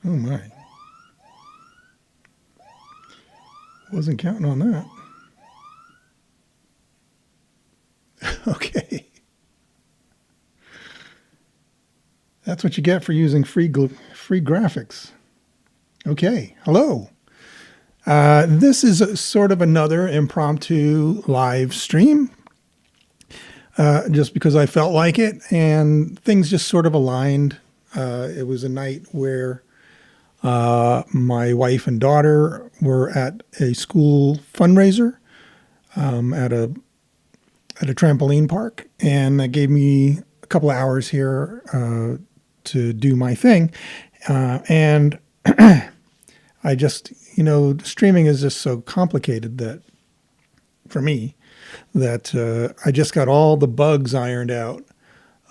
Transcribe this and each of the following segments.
Oh my. Wasn't counting on that. Okay. That's what you get for using free graphics. Okay. Hello. This is sort of another impromptu live stream, just because I felt like it, and things just sort of aligned. It was a night where my wife and daughter were at a school fundraiser at a trampoline park, and that gave me a couple of hours here to do my thing, and I just, streaming is just so complicated that for me that I just got all the bugs ironed out.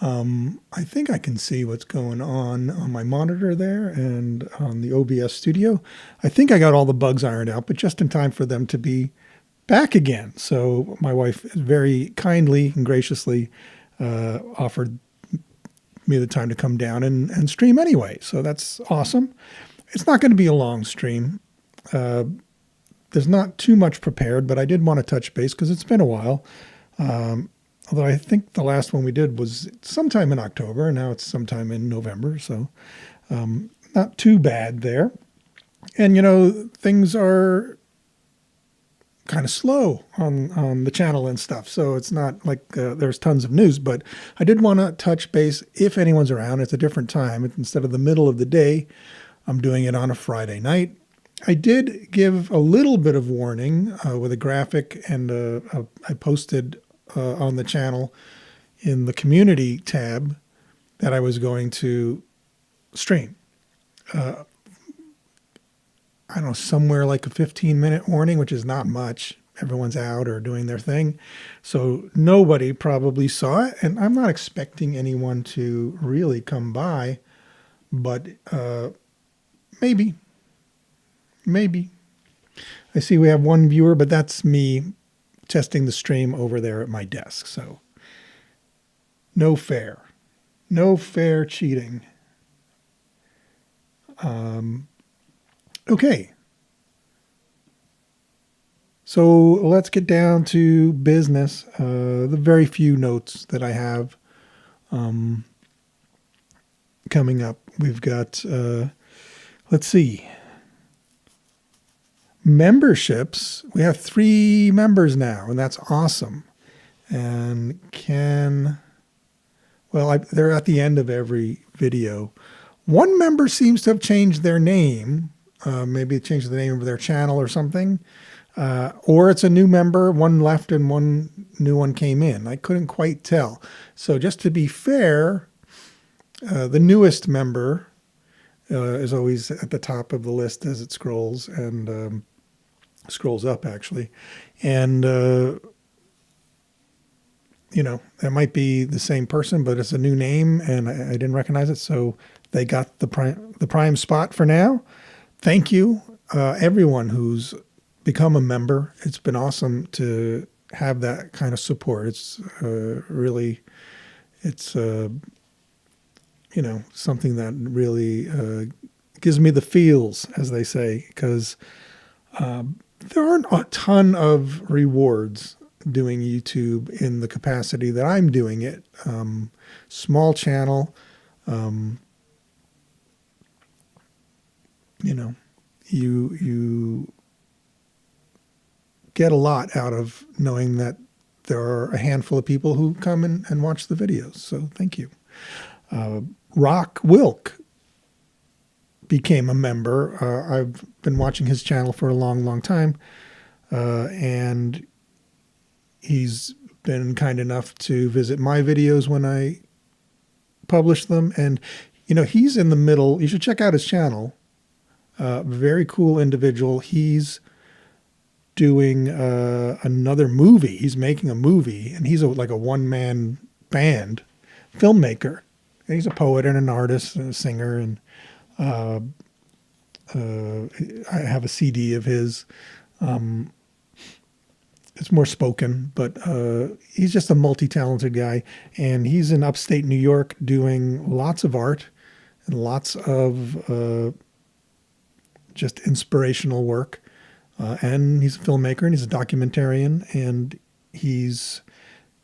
I think I can see what's going on my monitor there and on the OBS studio. I think I got all the bugs ironed out, but just in time for them to be back again. So my wife very kindly and graciously offered me the time to come down and stream anyway. So that's awesome. It's not going to be a long stream. There's not too much prepared, but I did want to touch base because it's been a while. Although I think the last one we did was sometime in October, and now it's sometime in November. So not too bad there. And, things are kind of slow on the channel and stuff. So it's not like there's tons of news, but I did want to touch base if anyone's around. It's a different time. Instead of the middle of the day, I'm doing it on a Friday night. I did give a little bit of warning with a graphic, and I posted on the channel in the community tab that I was going to stream. I don't know, somewhere like a 15-minute warning, which is not much. Everyone's out or doing their thing. So nobody probably saw it, and I'm not expecting anyone to really come by, but maybe. I see we have one viewer, but that's me testing the stream over there at my desk. So no fair cheating. Okay. So let's get down to business. The very few notes that I have coming up. We've got, let's see. Memberships. We have 3 members now, and that's awesome. And they're at the end of every video. One member seems to have changed their name. Maybe changed the name of their channel or something. Or it's a new member. One left and one new one came in. I couldn't quite tell. So just to be fair, the newest member is always at the top of the list as it scrolls and scrolls up, actually. And, that might be the same person, but it's a new name, and I didn't recognize it. So they got the prime spot for now. Thank you, everyone who's become a member. It's been awesome to have that kind of support. It's really, something that really gives me the feels, as they say, because there aren't a ton of rewards doing YouTube in the capacity that I'm doing it. Small channel, you get a lot out of knowing that there are a handful of people who come and watch the videos. So thank you. Wilk became a member. I've been watching his channel for a long time. And he's been kind enough to visit my videos when I publish them. And, he's in the middle. You should check out his channel. Very cool individual. He's doing another movie. He's making a movie, and he's like a one-man band filmmaker. And he's a poet and an artist and a singer. And I have a CD of his. It's more spoken, but he's just a multi-talented guy. And he's in upstate New York doing lots of art and lots of just inspirational work. And he's a filmmaker and he's a documentarian, and he's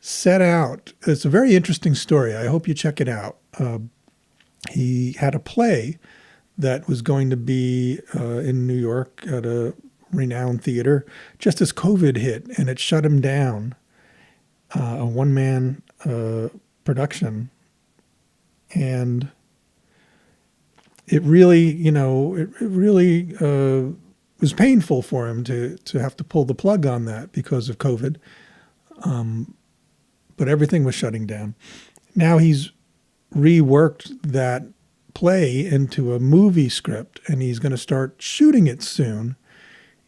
set out. It's a very interesting story. I hope you check it out. He had a play that was going to be in New York at a renowned theater just as COVID hit, and it shut him down. A one-man production, and it really, was painful for him to have to pull the plug on that because of COVID. But everything was shutting down. Now he's reworked that play into a movie script, and he's going to start shooting it soon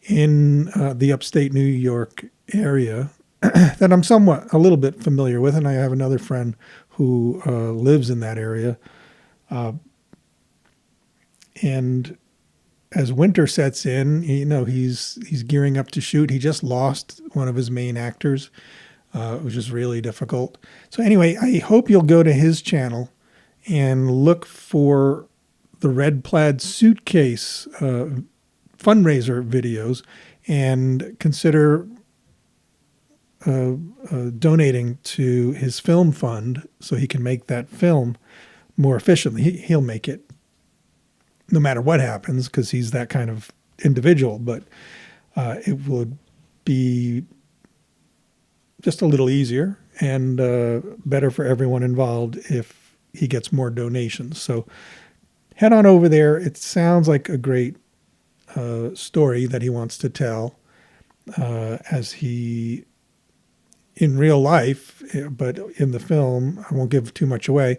in the upstate New York area that I'm a little bit familiar with, and I have another friend who lives in that area. And as winter sets in, he's gearing up to shoot. He just lost one of his main actors, which is really difficult. So anyway, I hope you'll go to his channel and look for the Red Plaid Suitcase fundraiser videos, and consider donating to his film fund so he can make that film more efficiently. He'll make it no matter what happens, because he's that kind of individual, but it would be just a little easier and better for everyone involved if he gets more donations. So head on over there. It sounds like a great story that he wants to tell as he, in real life, but in the film, I won't give too much away,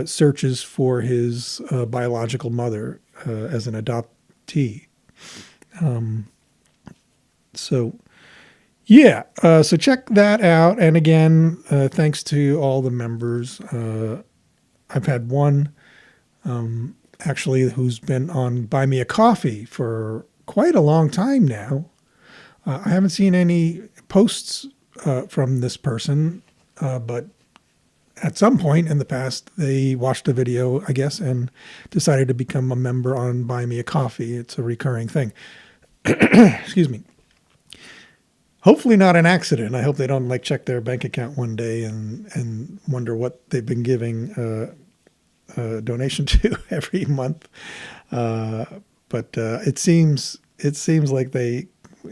searches for his biological mother as an adoptee. So check that out. And again, thanks to all the members. I've had one actually who's been on Buy Me a Coffee for quite a long time now. I haven't seen any posts from this person, but at some point in the past, they watched a video, I guess, and decided to become a member on Buy Me a Coffee. It's a recurring thing. Excuse me. Hopefully not an accident. I hope they don't check their bank account one day and wonder what they've been giving a donation to every month. But it seems like they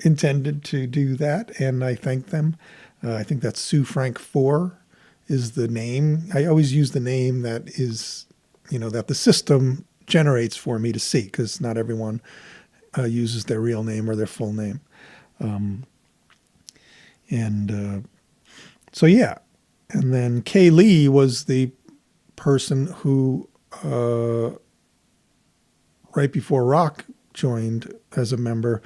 intended to do that, and I thank them. I think that's Sue Frank 4 is the name. I always use the name that is, that the system generates for me to see, because not everyone uses their real name or their full name. So yeah. And then Kay Lee was the person who, right before Rock joined as a member,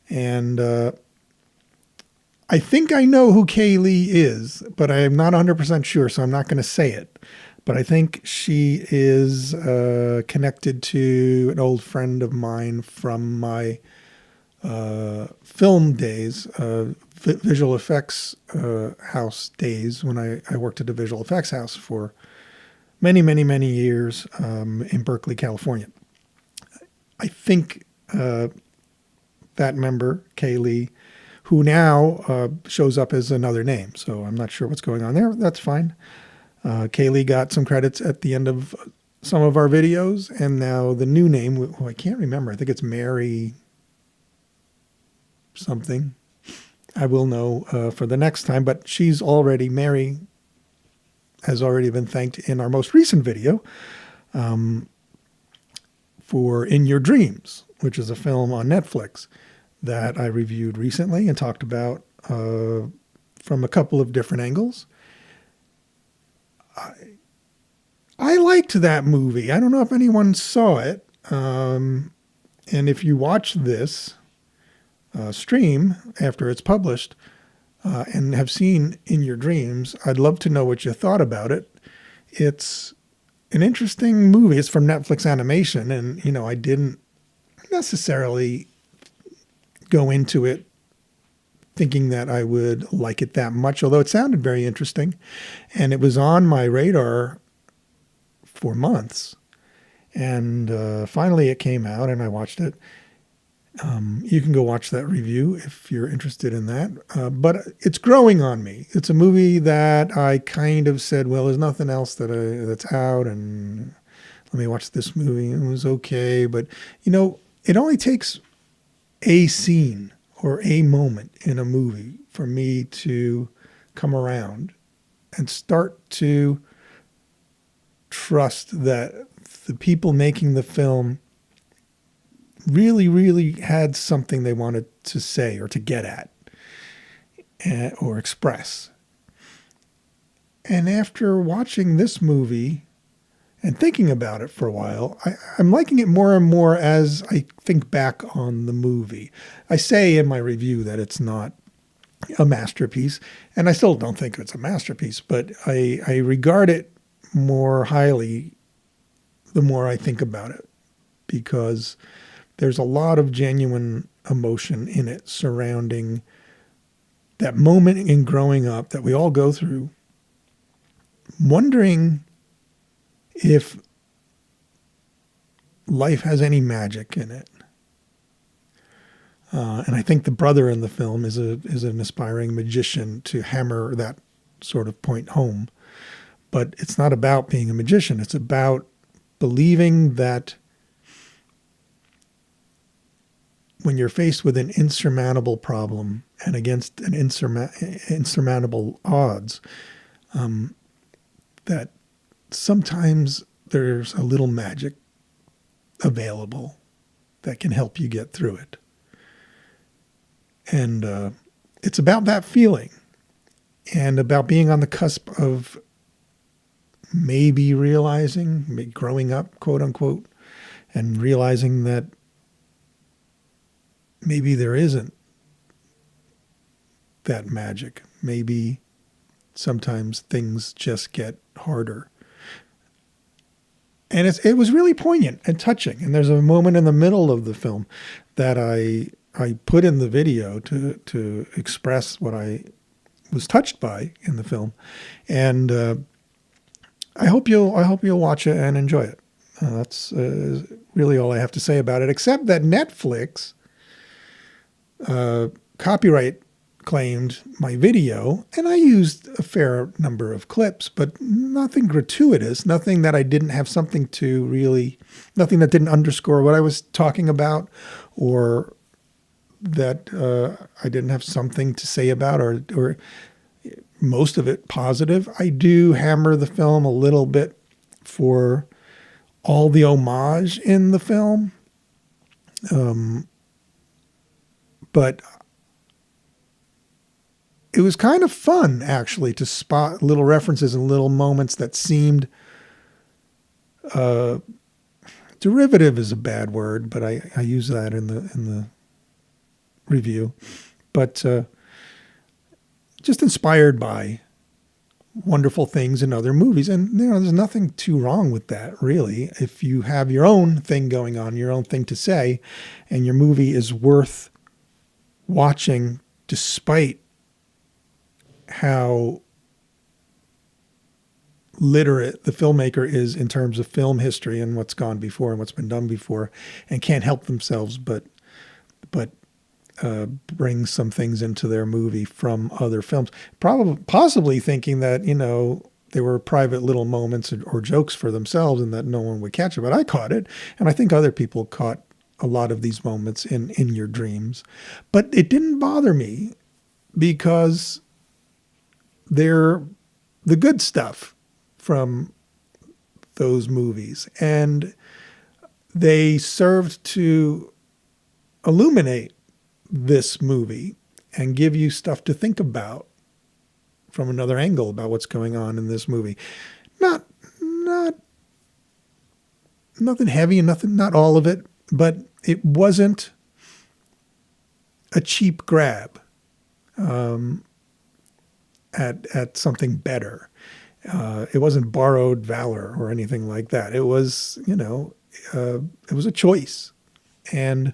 and I think I know who Kay Lee is, but I am not 100% sure, so I'm not going to say it. But I think she is connected to an old friend of mine from my film days, visual effects house days, when I worked at a visual effects house for many, many, many years in Berkeley, California. I think that member, Kay Lee, who now shows up as another name. So I'm not sure what's going on there. That's fine. Kay Lee got some credits at the end of some of our videos, and now the new name, I can't remember. I think it's Mary something. I will know for the next time, but Mary has already been thanked in our most recent video for In Your Dreams, which is a film on Netflix that I reviewed recently and talked about from a couple of different angles. I liked that movie. I don't know if anyone saw it. And if you watch this stream after it's published and have seen In Your Dreams, I'd love to know what you thought about it. It's an interesting movie. It's from Netflix Animation, and I didn't necessarily go into it thinking that I would like it that much, although it sounded very interesting, and it was on my radar for months. And finally it came out and I watched it. You can go watch that review if you're interested in that. But it's growing on me. It's a movie that I kind of said, well, there's nothing else that's out, and let me watch this movie. It was okay, but it only takes a scene or a moment in a movie for me to come around and start to trust that the people making the film really, really had something they wanted to say or to get at or express. And after watching this movie and thinking about it for a while, I'm liking it more and more as I think back on the movie. I say in my review that it's not a masterpiece, and I still don't think it's a masterpiece, but I regard it more highly the more I think about it, because there's a lot of genuine emotion in it surrounding that moment in growing up that we all go through, wondering if life has any magic in it. And I think the brother in the film is an aspiring magician to hammer that sort of point home. But it's not about being a magician. It's about believing that when you're faced with an insurmountable problem and against an insurmountable odds, that sometimes there's a little magic available that can help you get through it. And it's about that feeling and about being on the cusp of maybe realizing, growing up, quote unquote, and realizing that maybe there isn't that magic. Maybe sometimes things just get harder. And it was really poignant and touching. And there's a moment in the middle of the film that I put in the video to express what I was touched by in the film. And I hope you'll watch it and enjoy it. That's really all I have to say about it, except that Netflix copyright claimed my video, and I used a fair number of clips, but nothing gratuitous, nothing that I didn't have something to really, nothing that didn't underscore what I was talking about, or that I didn't have something to say about, or most of it positive. I do hammer the film a little bit for all the homage in the film. But it was kind of fun, actually, to spot little references and little moments that seemed derivative is a bad word, but I use that in the review. But just inspired by wonderful things in other movies. And there's nothing too wrong with that, really. If you have your own thing going on, your own thing to say, and your movie is worth watching despite how literate the filmmaker is in terms of film history and what's gone before and what's been done before, and can't help themselves but bring some things into their movie from other films, possibly thinking that they were private little moments or jokes for themselves and that no one would catch it. But I caught it, and I think other people caught a lot of these moments in your dreams. But it didn't bother me because they're the good stuff from those movies, and they served to illuminate this movie and give you stuff to think about from another angle about what's going on in this movie. Not nothing heavy and not all of it, but it wasn't a cheap grab at something better. It wasn't borrowed valor or anything like that. It was, it was a choice. And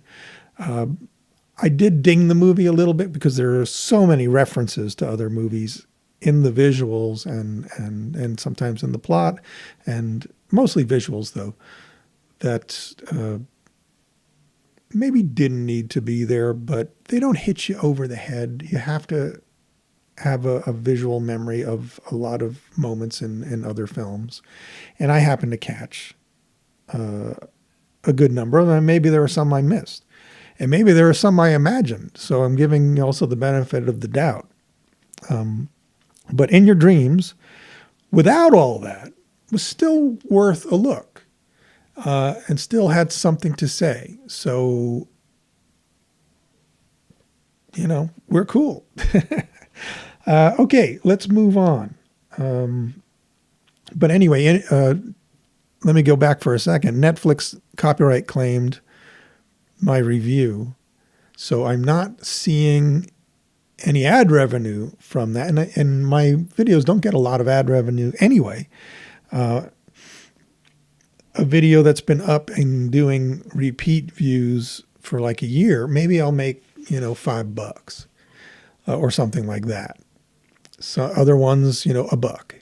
I did ding the movie a little bit because there are so many references to other movies in the visuals and sometimes in the plot, and mostly visuals though, that maybe didn't need to be there, but they don't hit you over the head. You have to have a visual memory of a lot of moments in other films. And I happen to catch a good number of them. Maybe there are some I missed. And maybe there are some I imagined. So I'm giving also the benefit of the doubt. But In Your Dreams, without all that, was still worth a look and still had something to say. So, you know, we're cool. Okay, let's move on. But anyway, let me go back for a second. Netflix copyright claimed my review, so I'm not seeing any ad revenue from that. And my videos don't get a lot of ad revenue anyway. A video that's been up and doing repeat views for like a year, maybe I'll make, $5 or something like that. So other ones, $1.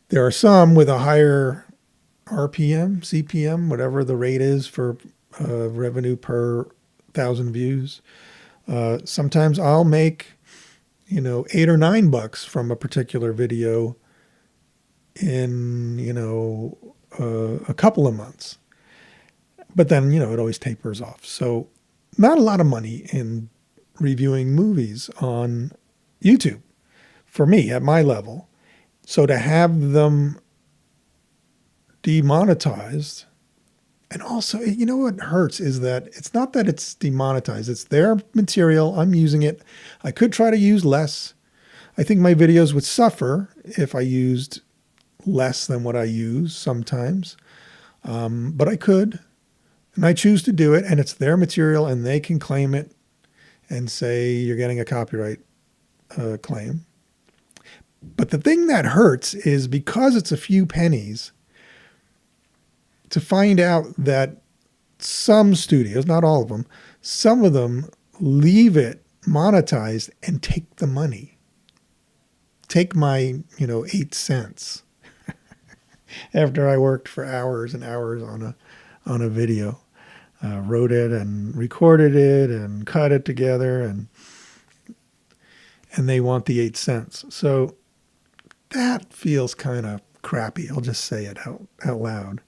There are some with a higher RPM, CPM, whatever the rate is for revenue per 1,000 views. Sometimes I'll make, $8 or $9 from a particular video in, a couple of months. But then, it always tapers off. So not a lot of money in reviewing movies on YouTube for me at my level. So to have them demonetized, and also, what hurts is that it's not that it's demonetized. It's their material. I'm using it. I could try to use less. I think my videos would suffer if I used less than what I use sometimes. But I could, and I choose to do it, and it's their material, and they can claim it and say you're getting a copyright claim. But the thing that hurts is because it's a few pennies, to find out that some studios, not all of them, some of them leave it monetized and take the money. Take my, 8 cents after I worked for hours and hours on a video, wrote it and recorded it and cut it together, and they want the 8 cents. So that feels kind of crappy. I'll just say it out loud.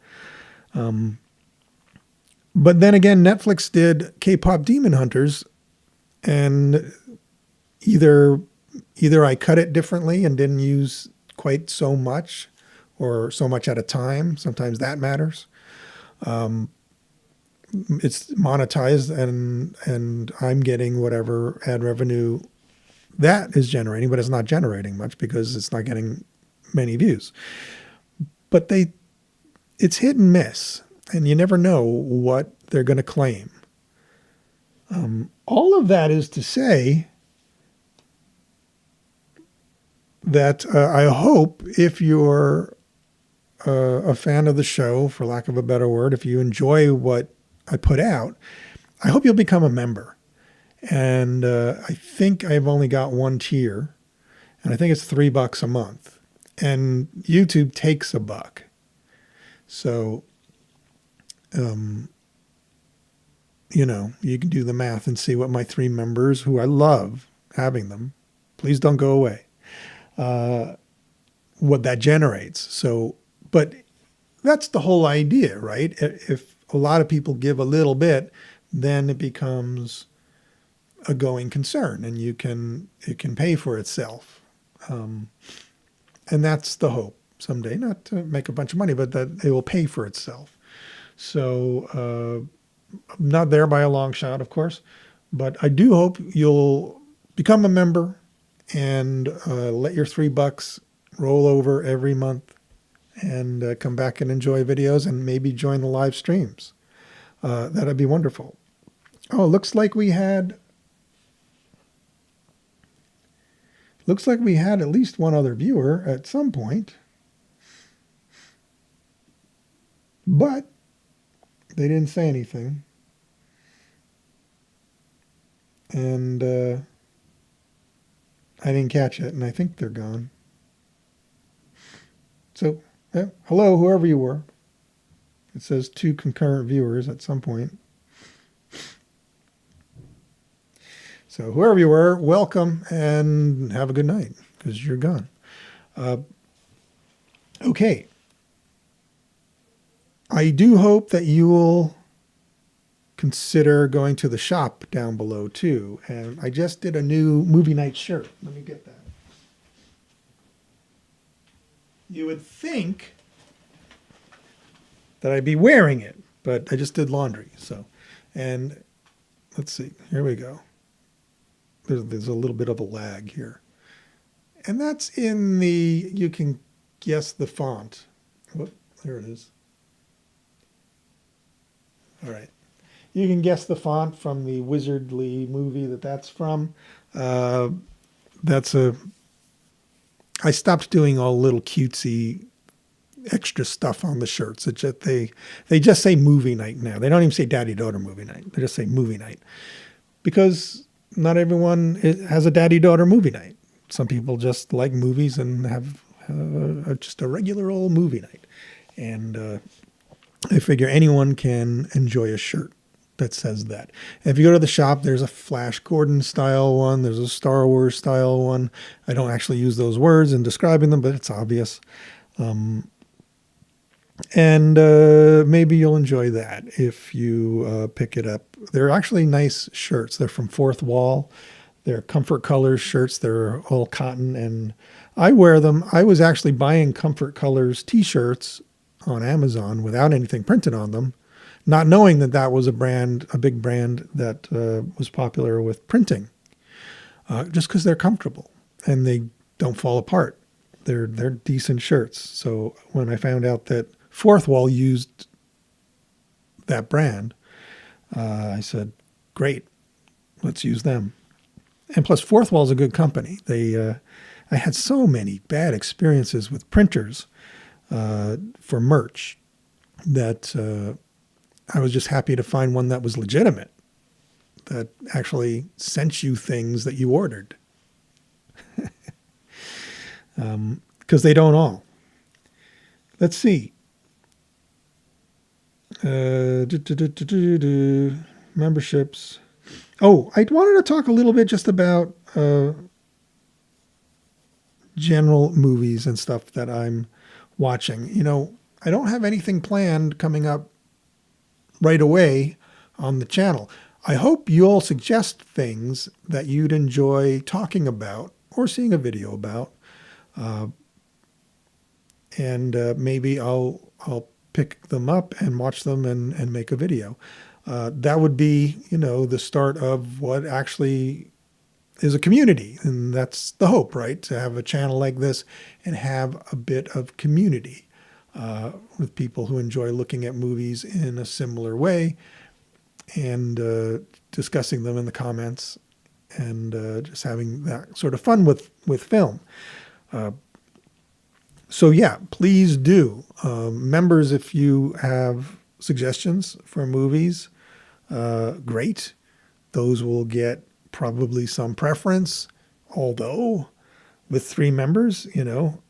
But then again, Netflix did K-pop Demon Hunters, and either I cut it differently and didn't use quite so much, or so much at a time. Sometimes that matters. It's monetized, and I'm getting whatever ad revenue that is generating, but it's not generating much because it's not getting many views. But it's hit and miss, and you never know what they're going to claim. All of that is to say that I hope if you're a fan of the show, for lack of a better word, if you enjoy what I put out, I hope you'll become a member. And I think I've only got one tier, and I think it's $3 a month. And YouTube takes $1. So, you can do the math and see what my 3 members, who I love having them, please don't go away, what that generates. So, but that's the whole idea, right? If a lot of people give a little bit, then it becomes a going concern, and it can pay for itself. And that's the hope someday, not to make a bunch of money, but that it will pay for itself. So I'm not there by a long shot, of course, but I do hope you'll become a member and let your $3 roll over every month, and come back and enjoy videos, and maybe join the live streams. That'd be wonderful. Oh, looks like we had at least one other viewer at some point, but they didn't say anything. And I didn't catch it, and I think they're gone. So, hello, whoever you were. It says 2 concurrent viewers at some point. So whoever you were, welcome and have a good night because you're gone. Okay. I do hope that you will consider going to the shop down below too. And I just did a new movie night shirt. Let me get that. You would think that I'd be wearing it, but I just did laundry. So, and let's see, here we go. There's a little bit of a lag here. And that's in the, you can guess the font. Whoop, there it is. All right. You can guess the font from the Wizardly movie that's from. I stopped doing all little cutesy extra stuff on the shirts. It's just, they just say movie night now. They don't even say daddy-daughter movie night. They just say movie night. Because not everyone has a daddy-daughter movie night. Some people just like movies and have just a regular old movie night. And I figure anyone can enjoy a shirt that says that. And if you go to the shop, there's a Flash Gordon style one. There's a Star Wars style one. I don't actually use those words in describing them, but it's obvious. And maybe you'll enjoy that if you pick it up. They're actually nice shirts. They're from Fourth Wall. They're Comfort Colors shirts. They're all cotton, and I wear them. I was actually buying Comfort Colors t-shirts on Amazon without anything printed on them, not knowing that that was a big brand that was popular with printing, just because they're comfortable and they don't fall apart. They're decent shirts. So when I found out that Fourth Wall used that brand, I said, great, let's use them. And plus Fourth Wall is a good company. I had so many bad experiences with printers for merch that I was just happy to find one that was legitimate, that actually sent you things that you ordered. Because they don't all. Let's see. Memberships. Oh, I wanted to talk a little bit just about general movies and stuff that I'm watching. You know, I don't have anything planned coming up right away on the channel. I hope you'll suggest things that you'd enjoy talking about or seeing a video about. And maybe I'll pick them up and watch them and make a video. That would be, you know, the start of what actually is a community. And that's the hope, right? To have a channel like this and have a bit of community with people who enjoy looking at movies in a similar way and discussing them in the comments and just having that sort of fun with film. So yeah, please do. Members, if you have suggestions for movies, great. Those will get probably some preference, although with 3 members, you know,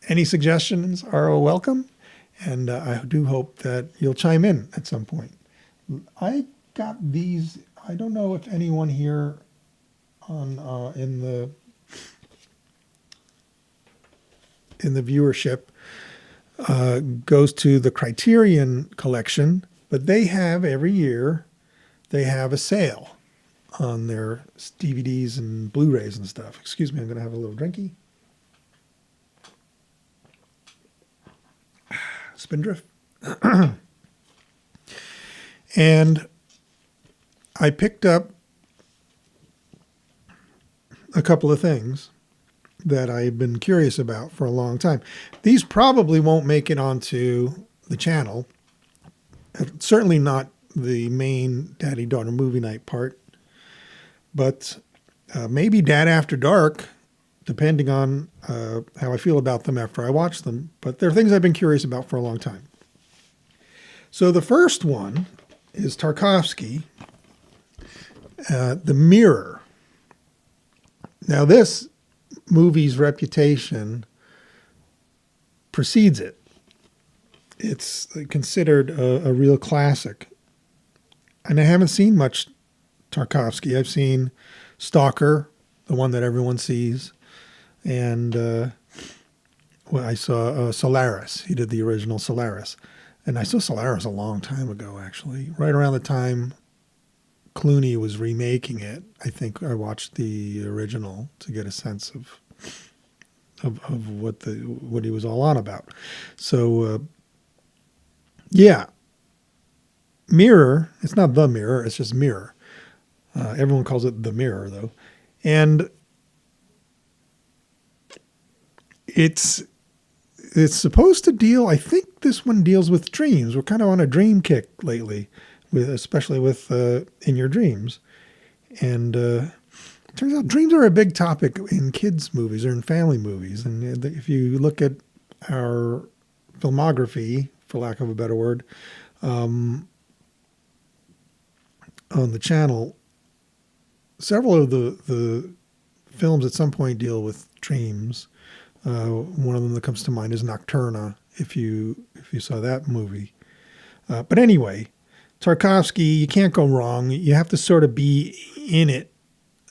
any suggestions are welcome. And I do hope that you'll chime in at some point. I got these, I don't know if anyone here on in the viewership goes to the Criterion collection, but they have every year, they have a sale on their DVDs and Blu-rays and stuff. Excuse me, I'm going to have a little drinky. Spindrift. And I picked up a couple of things that I've been curious about for a long time. These probably won't make it onto the channel. Certainly not the main daddy-daughter movie night part, but maybe Dad After Dark, depending on how I feel about them after I watch them. But they're things I've been curious about for a long time. So the first one is Tarkovsky, The Mirror. Now this movie's reputation precedes it. it's considered a real classic. And I haven't seen much Tarkovsky. I've seen Stalker, the one that everyone sees, and well, I saw Solaris. He did the original Solaris, and I saw Solaris a long time ago, actually, right around the time Clooney was remaking it. I think I watched the original to get a sense of what he was all on about. So yeah, Mirror. It's not The Mirror. It's just Mirror. Everyone calls it The Mirror, though, and it's supposed to deal. I think this one deals with dreams. We're kind of on a dream kick lately, especially with In Your Dreams, and it turns out dreams are a big topic in kids' movies or in family movies. And if you look at our filmography, for lack of a better word, on the channel, several of the films at some point deal with dreams. One of them that comes to mind is Nocturna, if you saw that movie. But anyway, Tarkovsky, you can't go wrong. You have to sort of be in it.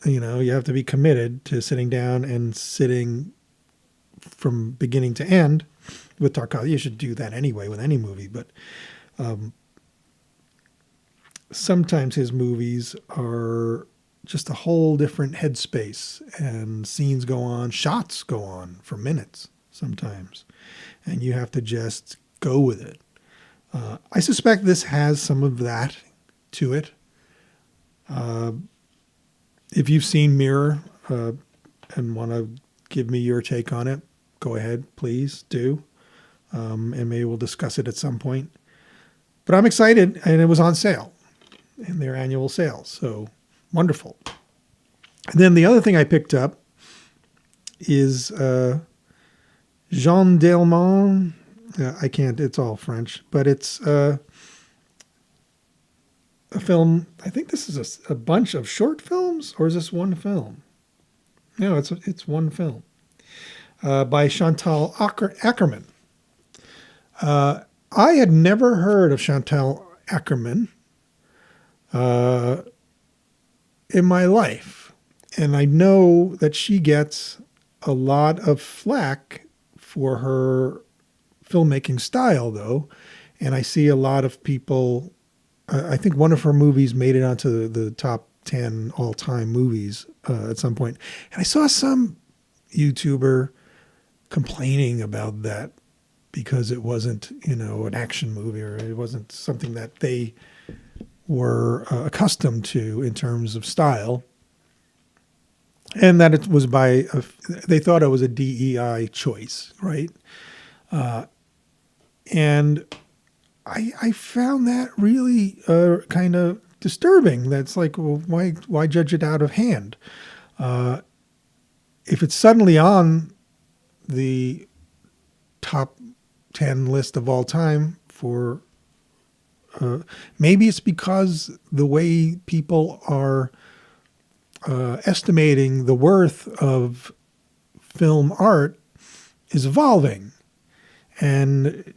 You have to be committed to sitting down and sitting from beginning to end with Tarkovsky. You should do that anyway with any movie, but sometimes his movies are just a whole different headspace, and scenes go on, shots go on for minutes sometimes, and you have to just go with it. I suspect this has some of that to it. If you've seen Mirror and want to give me your take on it, go ahead, please do. And maybe we'll discuss it at some point. But I'm excited, and it was on sale in their annual sales. So wonderful. And then the other thing I picked up is Jeanne Dielman. I can't, it's all French, but it's a film. I think this is a bunch of short films, or is this one film? No, it's one film by Chantal Akerman. I had never heard of Chantal Akerman in my life, and I know that she gets a lot of flack for her filmmaking style, though, and I see a lot of people. I think one of her movies made it onto the top 10 all-time movies at some point. And I saw some YouTuber complaining about that because it wasn't, an action movie, or it wasn't something that they were accustomed to in terms of style. And that it was they thought it was a DEI choice, right? And I found that really kind of disturbing. That's like, well, why judge it out of hand? If it's suddenly on the top 10 list of all time for, maybe it's because the way people are estimating the worth of film art is evolving, and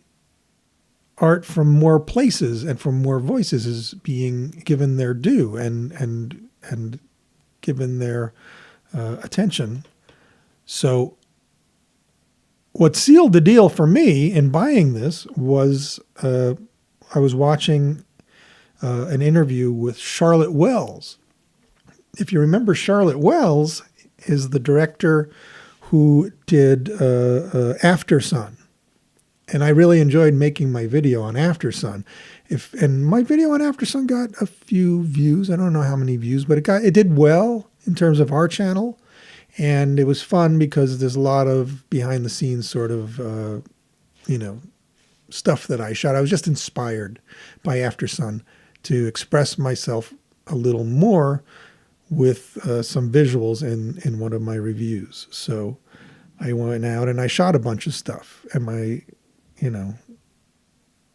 art from more places and from more voices is being given their due and given their attention. So what sealed the deal for me in buying this was I was watching an interview with Charlotte Wells. If you remember, Charlotte Wells is the director who did After Sun. And I really enjoyed making my video on After Sun. And my video on After Sun got a few views. I don't know how many views, but it did well in terms of our channel. And it was fun because there's a lot of behind the scenes sort of, stuff that I shot. I was just inspired by After Sun to express myself a little more with some visuals in one of my reviews. So I went out and I shot a bunch of stuff, and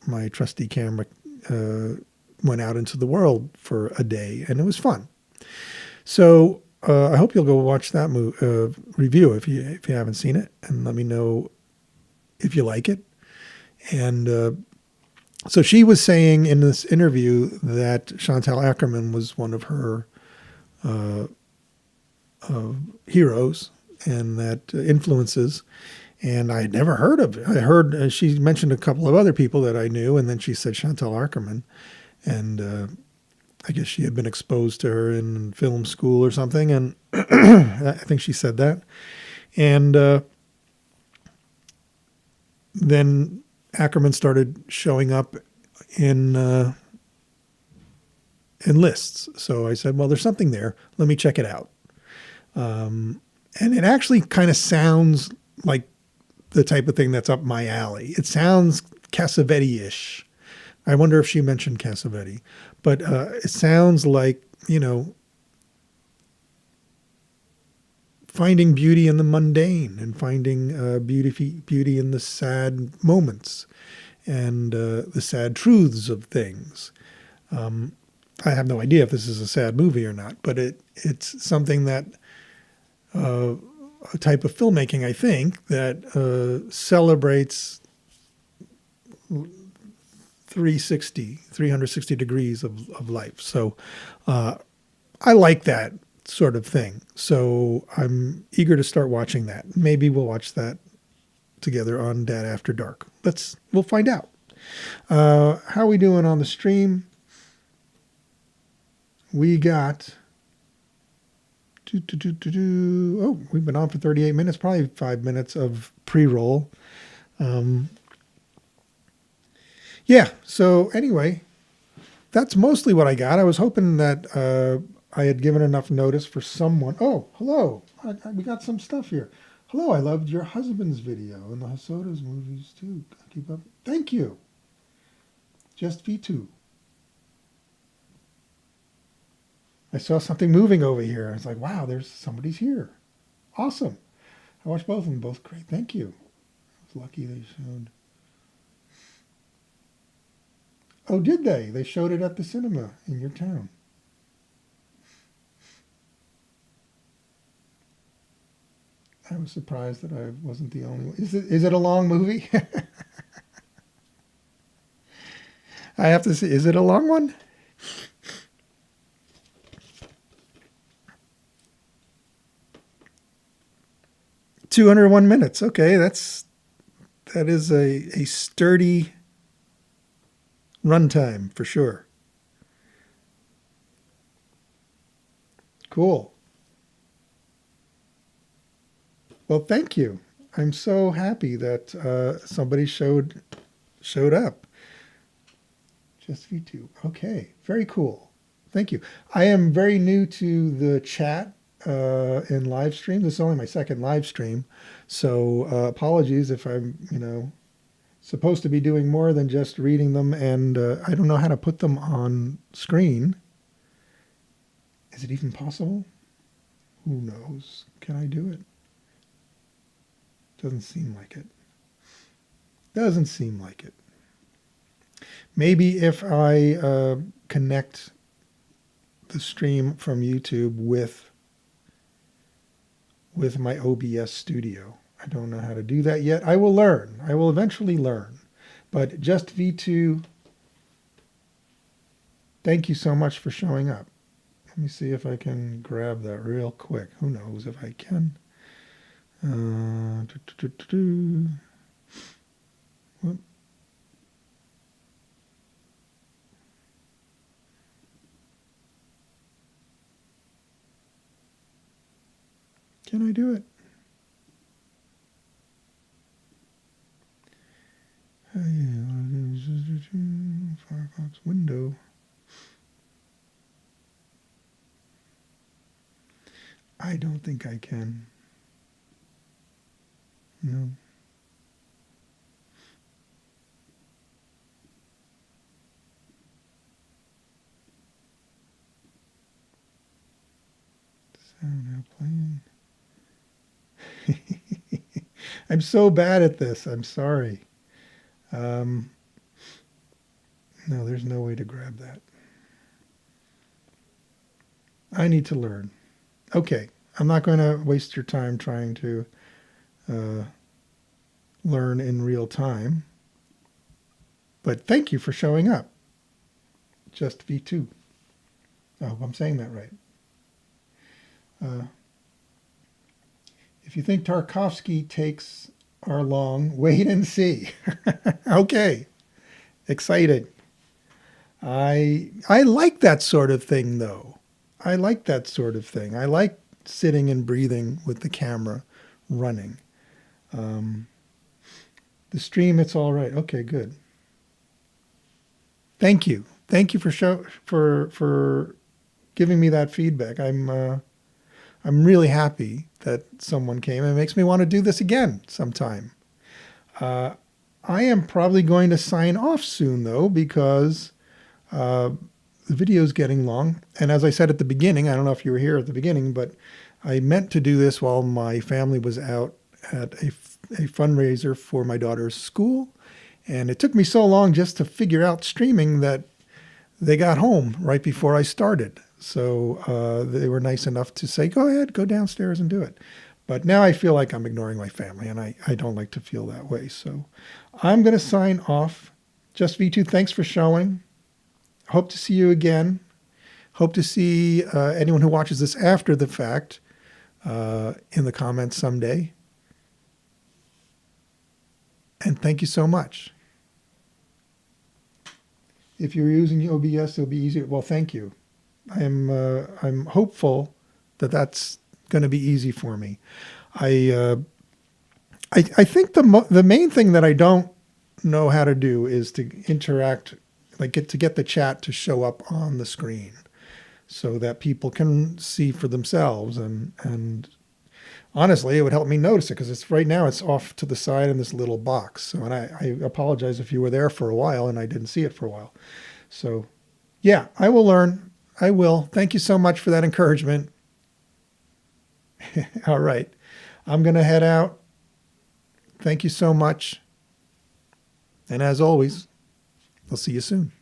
my trusty camera went out into the world for a day, and it was fun. So I hope you'll go watch that review if you haven't seen it, and let me know if you like it. And so she was saying in this interview that Chantal Akerman was one of her heroes and that influences. And I had never heard of it. I heard she mentioned a couple of other people that I knew, and then she said Chantal Akerman. And I guess she had been exposed to her in film school or something, and I think she said that. And then Akerman started showing up in lists. So I said, well, there's something there. Let me check it out. And it actually kind of sounds like the type of thing that's up my alley. It sounds Cassavetes-ish. I wonder if she mentioned Cassavetes. But it sounds like, finding beauty in the mundane and finding beauty in the sad moments and the sad truths of things. I have no idea if this is a sad movie or not, but it's something that a type of filmmaking, I think, that celebrates 360 degrees of life. So I like that sort of thing. So I'm eager to start watching that. Maybe we'll watch that together on Dad After Dark. We'll find out. How are we doing on the stream? We got... Oh, we've been on for 38 minutes, probably 5 minutes of pre-roll. Yeah, so anyway, that's mostly what I got. I was hoping that I had given enough notice for someone. Oh, hello. We got some stuff here. Hello, I loved your husband's video and the Hosoda's movies too. Keep up. Thank you. Just V2. I saw something moving over here. I was like, wow, there's somebody's here. Awesome. I watched both of them, both great. Thank you. I was lucky they showed. Oh, did they? They showed it at the cinema in your town. I was surprised that I wasn't the only one. Is it a long movie? I have to see. Is it a long one? $201. Okay, that is a sturdy runtime for sure. Cool. Well, thank you. I'm so happy that somebody showed up. Just V2. Okay, very cool. Thank you. I am very new to the chat in live stream. This is only my second live stream, so apologies if I'm, supposed to be doing more than just reading them, and I don't know how to put them on screen. Is it even possible? Who knows? Can I do it? Doesn't seem like it. Doesn't seem like it. Maybe if I connect the stream from YouTube with my OBS studio. I don't know how to do that yet. I will learn. I will eventually learn. But just V2, thank you so much for showing up. Let me see if I can grab that real quick. Who knows if I can. Whoop. Can I do it? Firefox window. I don't think I can. No. Sound now playing. I'm so bad at this. I'm sorry. No, there's no way to grab that. I need to learn. Okay, I'm not going to waste your time trying to learn in real time. But thank you for showing up. Just V2. I hope I'm saying that right. If you think Tarkovsky takes our long, wait and see. Okay. Excited. I like that sort of thing, though. I like that sort of thing. I like sitting and breathing with the camera running. The stream, it's all right. Okay, good. Thank you. Thank you for giving me that feedback. I'm really happy that someone came. It makes me want to do this again sometime. I am probably going to sign off soon, though, because the video is getting long. And as I said at the beginning, I don't know if you were here at the beginning, but I meant to do this while my family was out at a fundraiser for my daughter's school. And it took me so long just to figure out streaming that they got home right before I started. So they were nice enough to say, go ahead, go downstairs and do it. But now I feel like I'm ignoring my family, and I don't like to feel that way. So I'm going to sign off. Just V2, thanks for showing. Hope to see you again. Hope to see anyone who watches this after the fact in the comments someday. And thank you so much. If you're using OBS, it'll be easier. Well, thank you. I'm hopeful that that's going to be easy for me. I think the main thing that I don't know how to do is to interact, like get the chat to show up on the screen so that people can see for themselves. And honestly, it would help me notice it because it's right now it's off to the side in this little box. So, and I apologize if you were there for a while and I didn't see it for a while. So yeah, I will learn. I will. Thank you so much for that encouragement. All right. I'm going to head out. Thank you so much. And as always, I'll see you soon.